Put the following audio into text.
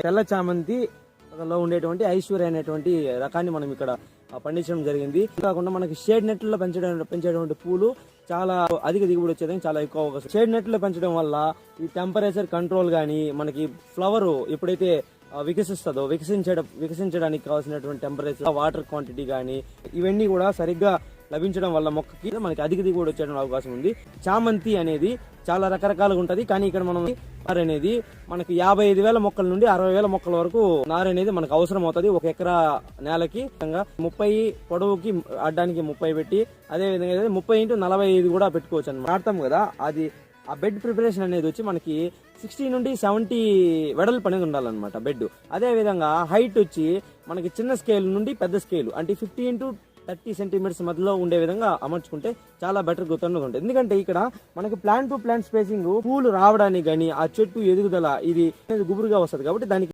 తెల్ల చామంతి లో ఉండేటువంటి ఐశ్వర్య అనేటువంటి రకాన్ని మనం ఇక్కడ పండించడం జరిగింది. కాకుండా మనకి షేడ్ నెట్లలో పెంచేటువంటి పూలు చాలా అధిక దిగుబడి వచ్చేదానికి చాలా ఎక్కువ అవకాశం. షేడ్ నెట్లో పెంచడం వల్ల ఈ టెంపరేచర్ కంట్రోల్ గానీ, మనకి ఫ్లవర్ ఎప్పుడైతే వికసిస్తుందో వికసించడానికి కావాల్సినటువంటి టెంపరేచర్, వాటర్ క్వాంటిటీ గానీ ఇవన్నీ కూడా సరిగ్గా లభించడం వల్ల మొక్కకి మనకి అధిక దిగుబడి వచ్చేయడం అవకాశం ఉంది. చామంతి అనేది చాలా రకరకాలుగా ఉంటది, కానీ ఇక్కడ మనం నారు అనేది మనకి 55,000 మొక్కల నుండి 60,000 మొక్కల వరకు నారు అనేది మనకు అవసరం అవుతుంది. 1 ఎకరా నేలకి 30 పొడవుకి అడ్డానికి 30 పెట్టి, అదే విధంగా 30 × 45 కూడా పెట్టుకోవచ్చు అన్నమాట. నాటుతాం కదా, అది ఆ బెడ్ ప్రిపరేషన్ అనేది వచ్చి మనకి 60 నుండి 70 వెడల్పు అనేది ఉండాలన్నమాట బెడ్. అదే విధంగా హైట్ వచ్చి మనకి చిన్న స్కేల్ నుండి పెద్ద స్కేల్ అంటే 50 × 30 సెంటీమీటర్స్ మధ్యలో ఉండే విధంగా అమర్చుకుంటే చాలా బెటర్ గ్రోత్ అనేది ఉంటుంది. ఎందుకంటే ఇక్కడ మనకి ప్లాంట్ టు ప్లాంట్ స్పేసింగ్ పూలు రావడానికి కానీ, ఆ చెట్టు ఎదుగుదల ఇది గుబురుగా వస్తుంది కాబట్టి దానికి